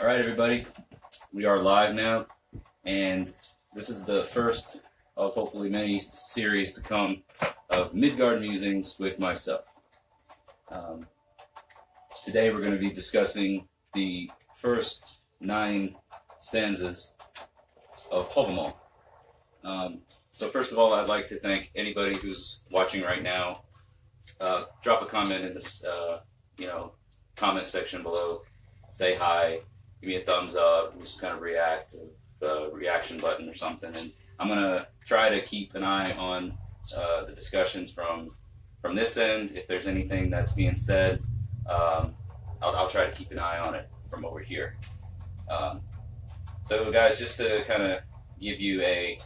All right, everybody, we are live now, and this is the first of hopefully many series to come of Midgard Musings with myself. Today we're going to be discussing the first 9 stanzas of Hávamál. So first of all, I'd like to thank anybody who's watching right now. Drop a comment in this, comment section below. Say hi. Give me a thumbs up, give me some kind of reaction button or something, and I'm gonna try to keep an eye on the discussions from this end. If there's anything that's being said, I'll try to keep an eye on it from over here. So guys, just to kind of give you a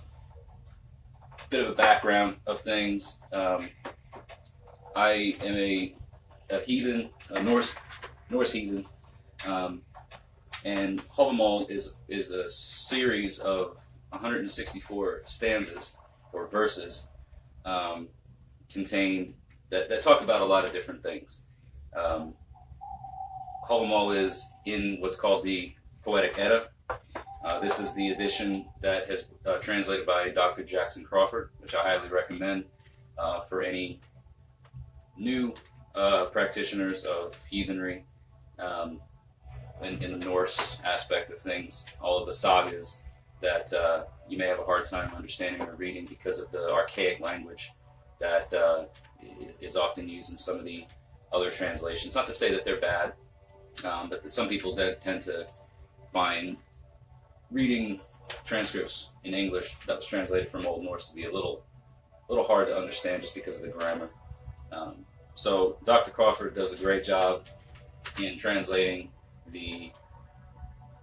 bit of a background of things, I am a heathen, a Norse heathen. And Hávamál is a series of 164 stanzas or verses contained that talk about a lot of different things. Hávamál is in what's called the Poetic Edda. This is the edition that has translated by Dr. Jackson Crawford, which I highly recommend for any new practitioners of heathenry. In the Norse aspect of things, all of the sagas that you may have a hard time understanding or reading because of the archaic language that is often used in some of the other translations. Not to say that they're bad, but some people that tend to find reading transcripts in English that was translated from Old Norse to be a little hard to understand just because of the grammar. So Dr. Crawford does a great job in translating the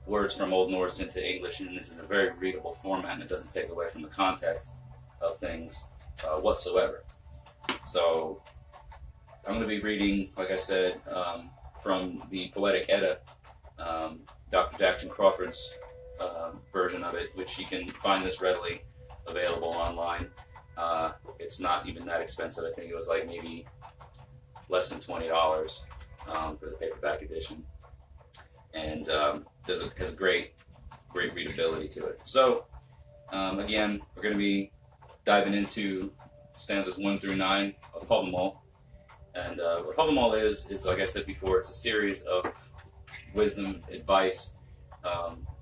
words from Old Norse into English, and this is a very readable format, and it doesn't take away from the context of things whatsoever. So I'm going to be reading, like I said, from the Poetic Edda, Dr. Jackson Crawford's version of it, which you can find this readily available online. It's not even that expensive. I think it was like maybe less than $20 for the paperback edition. And has a great readability to it. So again, we're going to be diving into stanzas 1 through 9 of Hávamál. And what Hávamál is like I said before, it's a series of wisdom, advice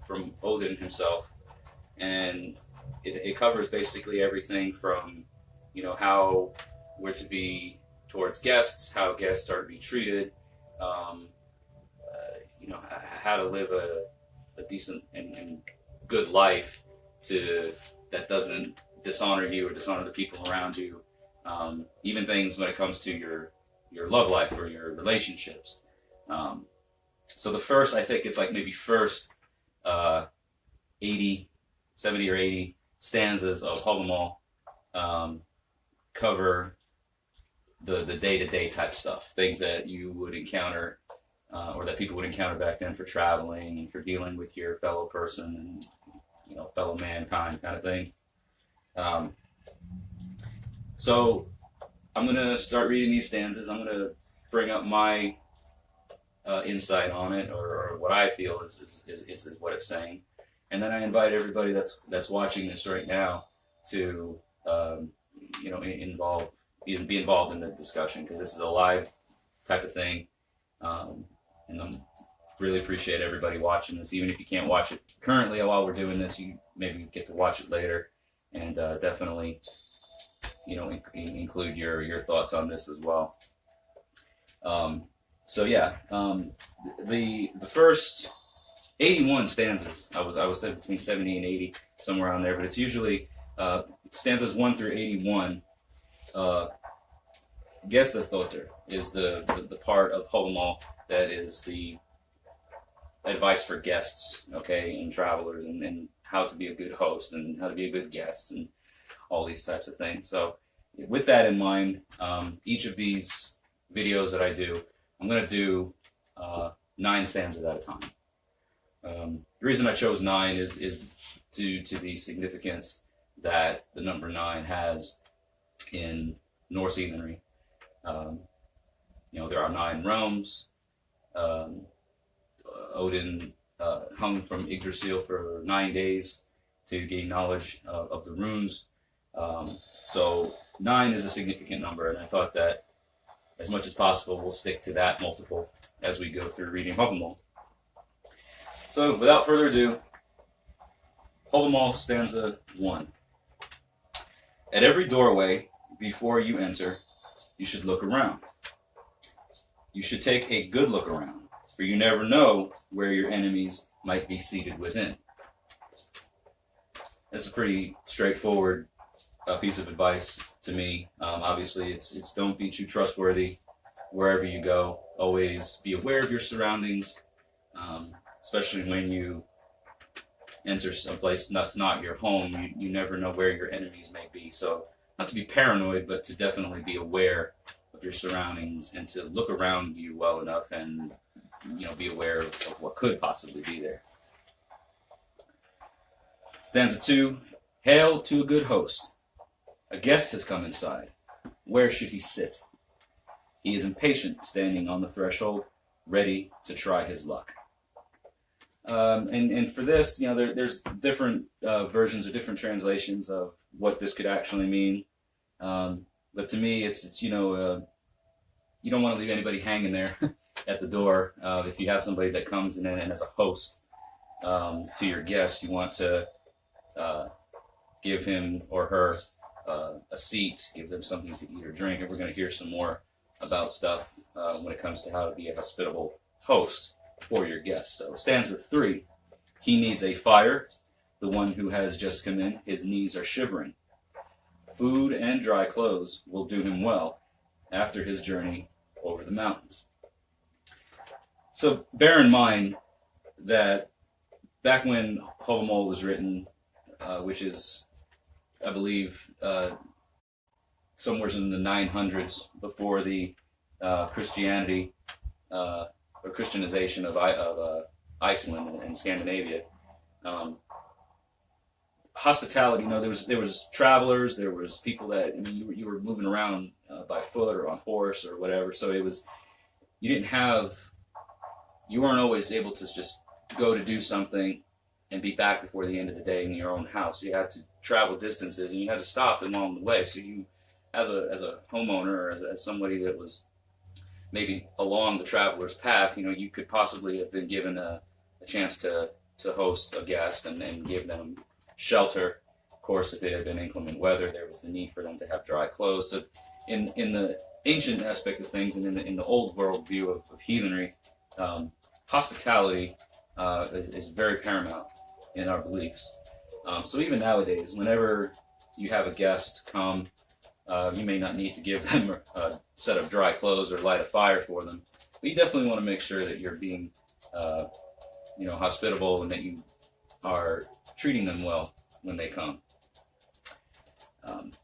from Odin himself, and it covers basically everything from how we're to be towards guests, how guests are to be treated. How to live a decent and good life that doesn't dishonor you or dishonor the people around you. Even things when it comes to your love life or your relationships. So the first, I think it's like maybe first 70 or 80 stanzas of Hávamál cover the day-to-day type stuff, things that you would encounter or that people would encounter back then for traveling and for dealing with your fellow person and fellow mankind kind of thing. So I'm going to start reading these stanzas. I'm going to bring up my insight on it, or what I feel is what it's saying, and then I invite everybody that's watching this right now to be involved in the discussion, because this is a live type of thing. And I really appreciate everybody watching this. Even if you can't watch it currently while we're doing this, you maybe get to watch it later, and definitely, include your thoughts on this as well. So yeah, the first 81 stanzas, I was said between 70 and 80, somewhere around there, but it's usually stanzas 1 through 81. Gestastoter is the part of Hávamál that is the advice for guests, okay, and travelers, and how to be a good host and how to be a good guest and all these types of things. So with that in mind, each of these videos that I do, I'm going to do 9 stanzas at a time. The reason I chose 9 is due to the significance that the number 9 has in Norse heathenry. There are 9 realms. Odin hung from Yggdrasil for 9 days to gain knowledge of the runes. So 9 is a significant number, and I thought that as much as possible we'll stick to that multiple as we go through reading Hávamál. So without further ado, Hávamál stanza 1. At every doorway before you enter, you should look around. You should take a good look around, for you never know where your enemies might be seated within. That's a pretty straightforward piece of advice to me. Obviously, it's don't be too trustworthy wherever you go. Always be aware of your surroundings, especially when you enter someplace that's not your home. You never know where your enemies may be. So not to be paranoid, but to definitely be aware of your surroundings and to look around you well enough and be aware of what could possibly be there. Stanza 2. Hail to a good host. A guest has come inside. Where should he sit? He is impatient, standing on the threshold, ready to try his luck. And for this, there's different versions or different translations of what this could actually mean. But to me, it's you don't want to leave anybody hanging there at the door. If you have somebody that comes in and as a host to your guest, you want to give him or her a seat, give them something to eat or drink, and we're going to hear some more about stuff when it comes to how to be a hospitable host for your guests. So stanza 3, he needs a fire, the one who has just come in, his knees are shivering. Food and dry clothes will do him well after his journey over the mountains. So bear in mind that back when Hávamál was written, which is, I believe, somewhere in the 900s before the Christianity or Christianization of Iceland and Scandinavia. Hospitality, there was travelers, there was people that you were moving around by foot or on horse or whatever. So you weren't always able to just go to do something and be back before the end of the day in your own house. You had to travel distances and you had to stop along the way. So you, as a homeowner or as somebody that was maybe along the traveler's path, you could possibly have been given a chance to host a guest and give them shelter. Of course, if it had been inclement weather, there was the need for them to have dry clothes. So in the ancient aspect of things and in the old world view of heathenry, hospitality is very paramount in our beliefs. So even nowadays, whenever you have a guest come, you may not need to give them a set of dry clothes or light a fire for them, but you definitely want to make sure that you're being hospitable and that you are treating them well when they come.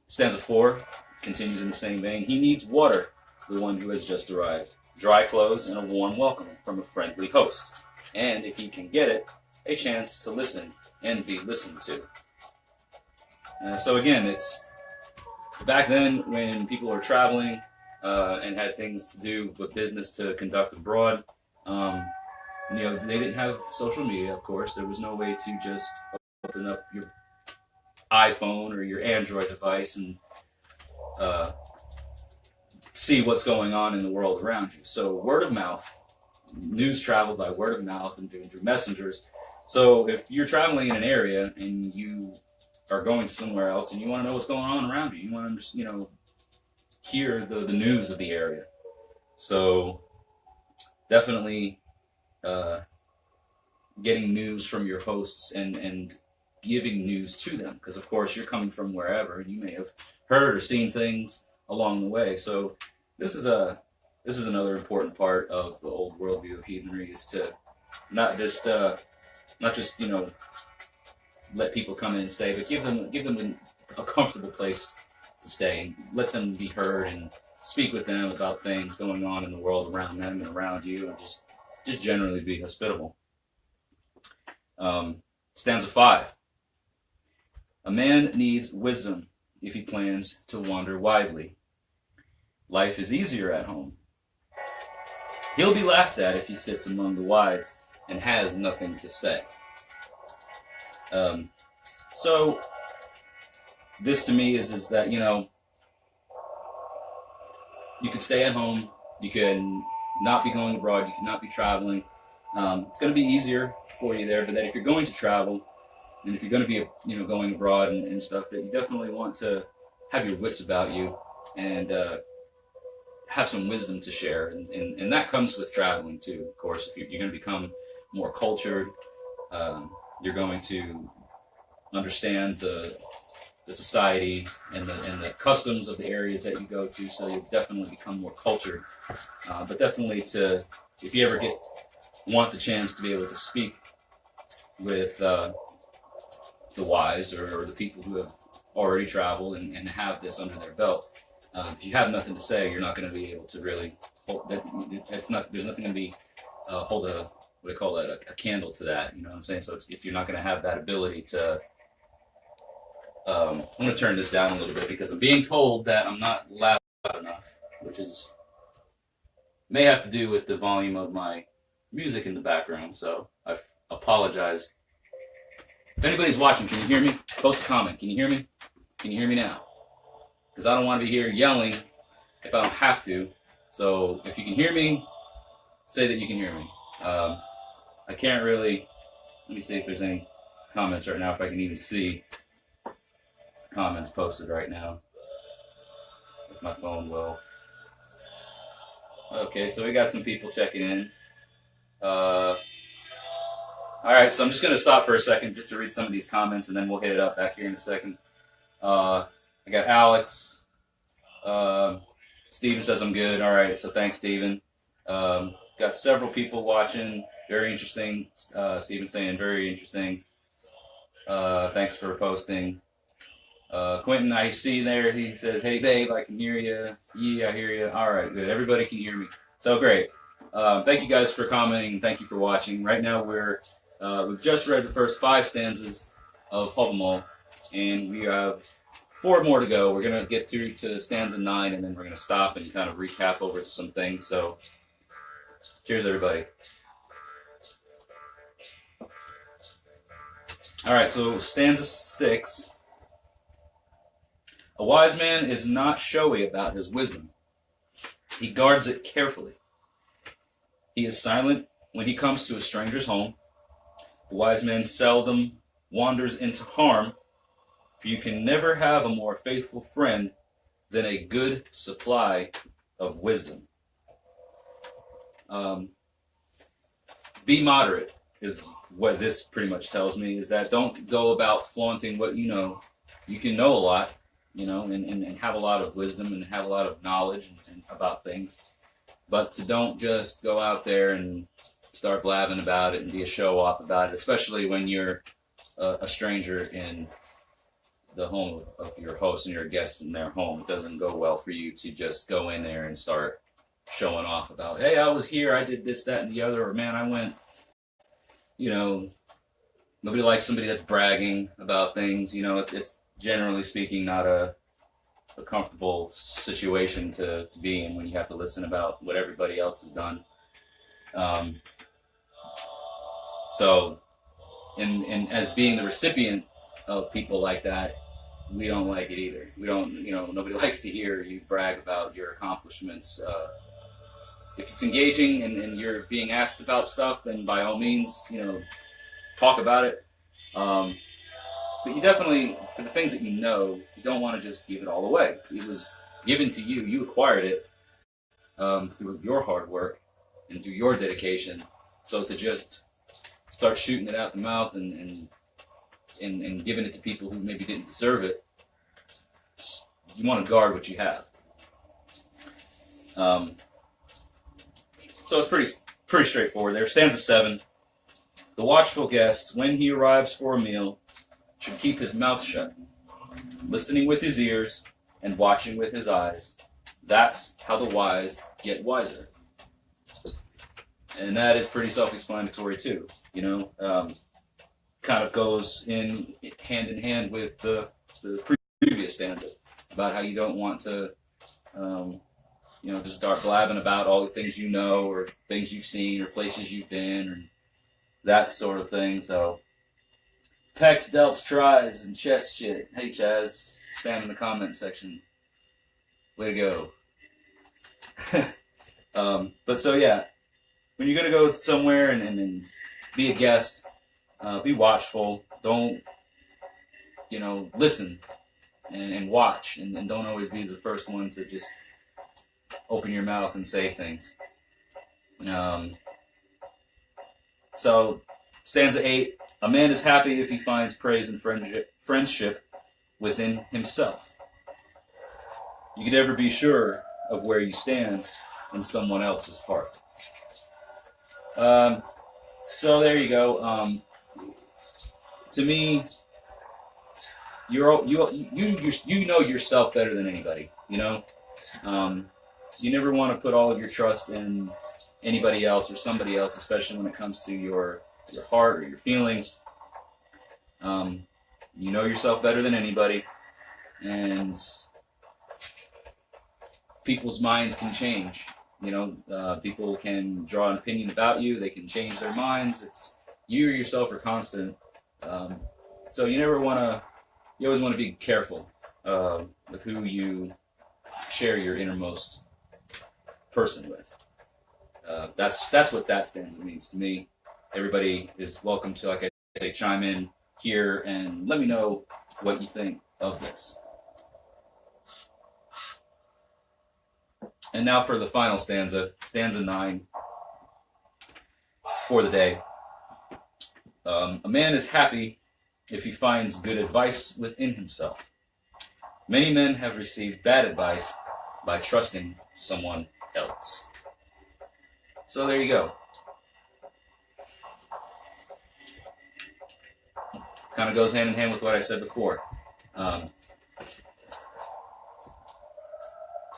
Stanza 4 continues in the same vein. He needs water, the one who has just arrived, dry clothes, and a warm welcome from a friendly host. And if he can get it, a chance to listen and be listened to. So again, it's back then when people were traveling and had things to do with business to conduct abroad. They didn't have social media, of course. There was no way to just open up your iPhone or your Android device and see what's going on in the world around you. So word of mouth, news traveled by word of mouth and through messengers. So if you're traveling in an area and you are going to somewhere else and you want to know what's going on around you, you want to hear the news of the area. So definitely getting news from your hosts and giving news to them, because of course you're coming from wherever and you may have heard or seen things along the way. So this is another important part of the old worldview of heathenry, is to not just let people come in and stay, but give them a comfortable place to stay and let them be heard and speak with them about things going on in the world around them and around you, and just generally be hospitable. Stanza 5. A man needs wisdom if he plans to wander widely. Life is easier at home. He'll be laughed at if he sits among the wise. and has nothing to say. So this to me is that, you know, you can stay at home, you can not be going abroad, you can not be traveling. It's going to be easier for you there, but then if you're going to travel, and if you're going to be, you know, going abroad and stuff, that you definitely want to have your wits about you and have some wisdom to share, and that comes with traveling too. Of course, if you're going to become more cultured, you're going to understand the society and the customs of the areas that you go to, so you'll definitely become more cultured. But definitely if you ever want the chance to be able to speak with the wise or the people who have already traveled and have this under their belt, if you have nothing to say, you're not going to be able to really hold that. There's nothing going to be hold a, what do they call that, a candle to that. You know what I'm saying? So if you're not going to have that ability to, I'm going to turn this down a little bit because I'm being told that I'm not loud enough, which may have to do with the volume of my music in the background. So I apologize. If anybody's watching, can you hear me? Post a comment. Can you hear me? Can you hear me now? Because I don't want to be here yelling if I don't have to. So if you can hear me, say that you can hear me. I can't really. Let me see if there's any comments right now, if I can even see comments posted right now. If my phone will. Okay, so we got some people checking in. All right, so I'm just going to stop for a second just to read some of these comments, and then we'll hit it up back here in a second. I got Alex. Steven says I'm good. All right, so thanks, Steven. Got several people watching. Very interesting. Steven saying very interesting. Thanks for posting. Quentin, I see there. He says, "Hey, babe, I can hear you." Yeah, I hear you. All right, good. Everybody can hear me. So great. Thank you guys for commenting. Thank you for watching. Right now we've just read the first 5 stanzas of Hávamál, and we have 4 more to go. We're gonna get through to stanza 9, and then we're gonna stop and kind of recap over some things. So, cheers, everybody. All right, so stanza 6. A wise man is not showy about his wisdom. He guards it carefully. He is silent when he comes to a stranger's home. The wise man seldom wanders into harm, for you can never have a more faithful friend than a good supply of wisdom. Be moderate is what this pretty much tells me, is that don't go about flaunting what you know. You can know a lot, you know, and have a lot of wisdom and have a lot of knowledge and about things, but to don't just go out there and start blabbing about it and be a show-off about it, especially when you're a stranger in the home of your host and you're a guest in their home. It doesn't go well for you to just go in there and start showing off about, hey, I was here, I did this, that, and the other, or man, I went, you know, nobody likes somebody that's bragging about things. You know, it's generally speaking not a comfortable situation to be in when you have to listen about what everybody else has done. So, and as being the recipient of people like that, we don't like it either. We don't, you know, nobody likes to hear you brag about your accomplishments. If it's engaging and you're being asked about stuff, then by all means, you know, talk about it. But you definitely, for the things that you know, you don't want to just give it all away. It was given to you. You acquired it through your hard work and through your dedication. So to just start shooting it out the mouth and giving it to people who maybe didn't deserve it, you want to guard what you have. So it's pretty straightforward there. Stanza 7. The watchful guest, when he arrives for a meal, should keep his mouth shut, listening with his ears and watching with his eyes. That's how the wise get wiser. And that is pretty self-explanatory too. You know, kind of goes hand in hand with the previous stanza about how you don't want to, you know, just start blabbing about all the things you know or things you've seen or places you've been, that sort of thing. So pecs, delts, tries, and chest shit. Hey Chaz, spam in the comment section. Way to go. But so yeah, when you're gonna go somewhere and be a guest, be watchful. Don't, listen and watch, and don't always be the first one to just open your mouth and say things. So stanza 8: a man is happy if he finds praise and friendship within himself. You can never be sure of where you stand in someone else's heart. So there you go. To me, you know yourself better than anybody. You never want to put all of your trust in anybody else or somebody else, especially when it comes to your heart or your feelings. You know yourself better than anybody, and people's minds can change. People can draw an opinion about you. They can change their minds. It's you yourself are constant. So you always want to be careful with who you share your innermost person with. That's what that stanza means to me. Everybody is welcome to, like I say, chime in here and let me know what you think of this. And now for the final stanza, stanza 9 for the day. A man is happy if he finds good advice within himself. Many men have received bad advice by trusting someone else. So there you go. Kind of goes hand in hand with what I said before.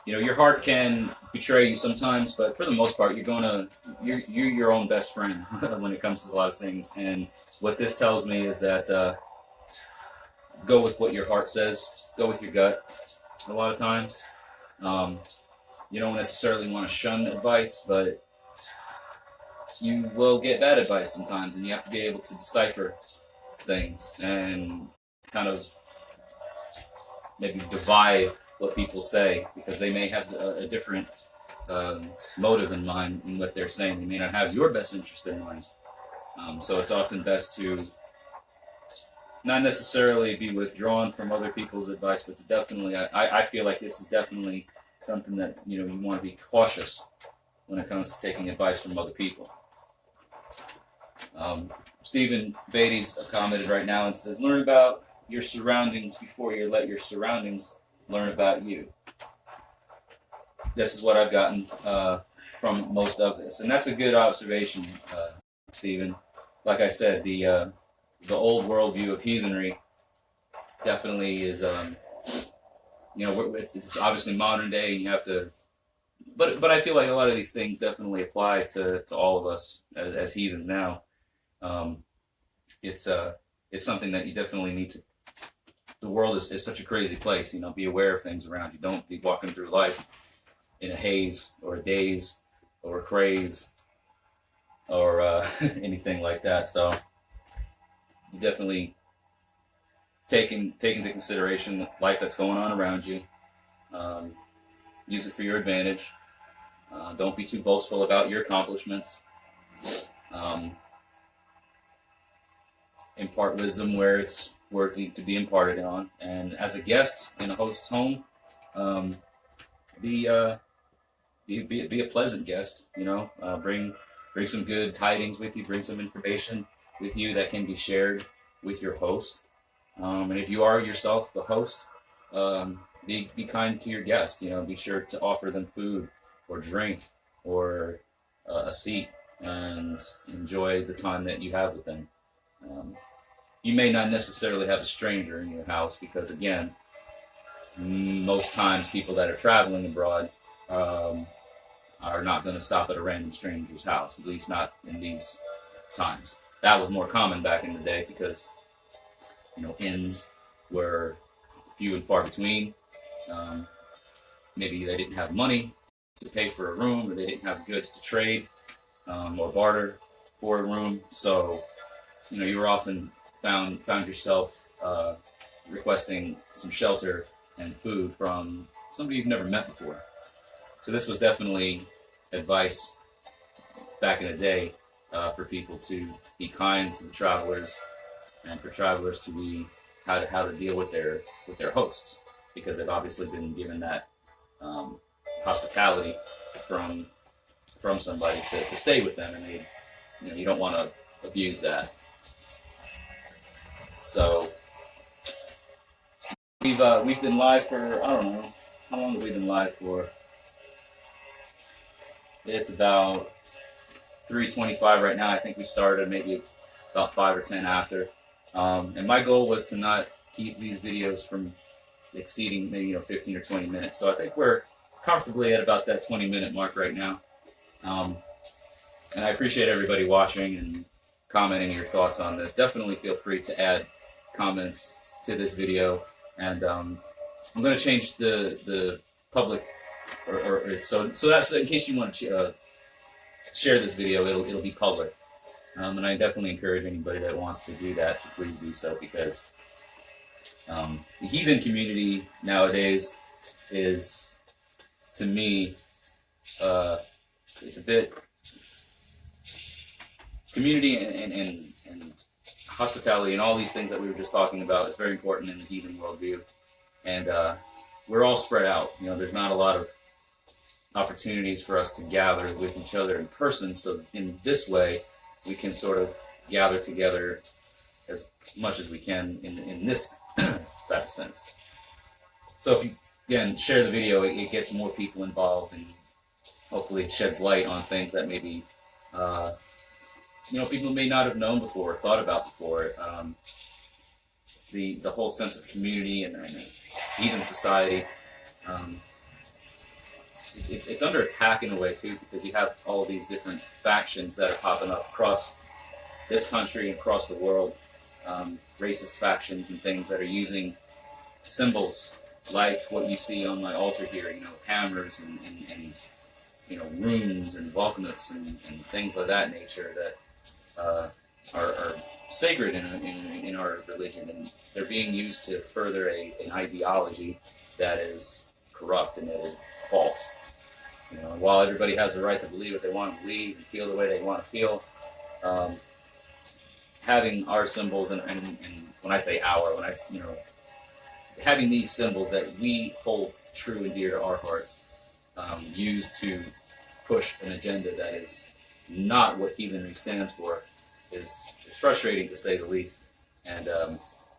Your heart can betray you sometimes, but for the most part, you're your own best friend when it comes to a lot of things. And what this tells me is that go with what your heart says. Go with your gut. A lot of times, you don't necessarily want to shun advice, but you will get bad advice sometimes, and you have to be able to decipher things and kind of maybe divide what people say, because they may have a different motive in mind in what they're saying. They may not have your best interest in mind. So it's often best to not necessarily be withdrawn from other people's advice, but to definitely, I feel like this is definitely something that you want to be cautious when it comes to taking advice from other people. Stephen Beatty's commented right now and says, learn about your surroundings before you let your surroundings learn about you. This is what I've gotten from most of this, and that's a good observation, Stephen. Like I said, the old worldview of heathenry definitely is, it's obviously modern day, and you have to, but I feel like a lot of these things definitely apply to all of us as heathens now. It's something that you definitely need to. The world is such a crazy place. Be aware of things around you. Don't be walking through life in a haze or a daze or a craze or anything like that. So you definitely take into consideration life that's going on around you. Use it for your advantage. Don't be too boastful about your accomplishments. Impart wisdom where it's worthy to be imparted on. And as a guest in a host's home, be a pleasant guest. Bring some good tidings with you. Bring some information with you that can be shared with your host. And if you are yourself the host, be kind to your guest. Be sure to offer them food or drink or a seat, and enjoy the time that you have with them. You may not necessarily have a stranger in your house, because again, most times people that are traveling abroad are not going to stop at a random stranger's house, at least not in these times. That was more common back in the day, because inns were few and far between. Maybe they didn't have money to pay for a room, or they didn't have goods to trade or barter. for a room, so you were often found yourself requesting some shelter and food from somebody you've never met before. So this was definitely advice back in the day for people to be kind to the travelers, and for travelers to be how to deal with their hosts, because they've obviously been given that hospitality from somebody to stay with them, and you don't want to abuse that. So we've been live for, I don't know, how long have we been live for? It's about 3:25 right now. I think we started maybe about 5 or 10 after. And my goal was to not keep these videos from exceeding maybe 15 or 20 minutes. So I think we're comfortably at about that 20-minute mark right now. And I appreciate everybody watching and commenting your thoughts on this. Definitely feel free to add comments to this video. And I'm going to change the public, so that's in case you want to share this video, it'll be public. And I definitely encourage anybody that wants to do that to please do so, because the heathen community nowadays is, to me, it's a bit, community and hospitality and all these things that we were just talking about is very important in the heathen worldview. And we're all spread out. There's not a lot of opportunities for us to gather with each other in person. So in this way, we can sort of gather together as much as we can in this type of sense. So if you, again, share the video, it gets more people involved, and hopefully it sheds light on things that maybe people may not have known before, or thought about before. The whole sense of community and heathen society, it's under attack in a way too, because you have all of these different factions that are popping up across this country and across the world, racist factions and things that are using symbols like what you see on my altar here, hammers and runes and volcanuts and things of that nature that are sacred in our religion, and they're being used to further an ideology that is corrupt and that is false. And while everybody has the right to believe what they want to believe and feel the way they want to feel, having our symbols and when I say our, having these symbols that we hold true and dear to our hearts, used to push an agenda that is not what heathenry stands for, is frustrating to say the least. And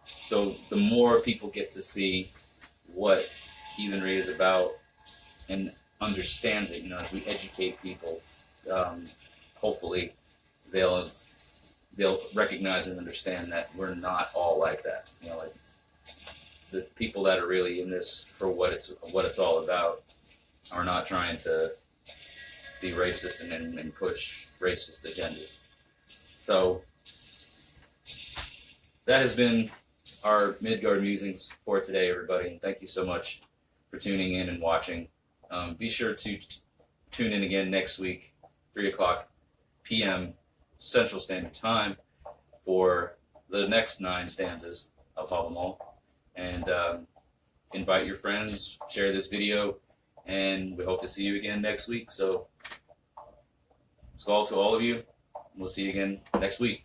so the more people get to see what heathenry is about and understands it, as we educate people, hopefully they'll recognize and understand that we're not all like that. Like the people that are really in this for what it's all about are not trying to be racist and push racist agendas. So that has been our Midgard Musings for today, everybody. And thank you so much for tuning in and watching. Be sure to tune in again next week, 3 o'clock p.m. Central Standard Time, for the next 9 stanzas of Hávamál. And invite your friends, share this video, and we hope to see you again next week. So, skål to all of you. We'll see you again next week.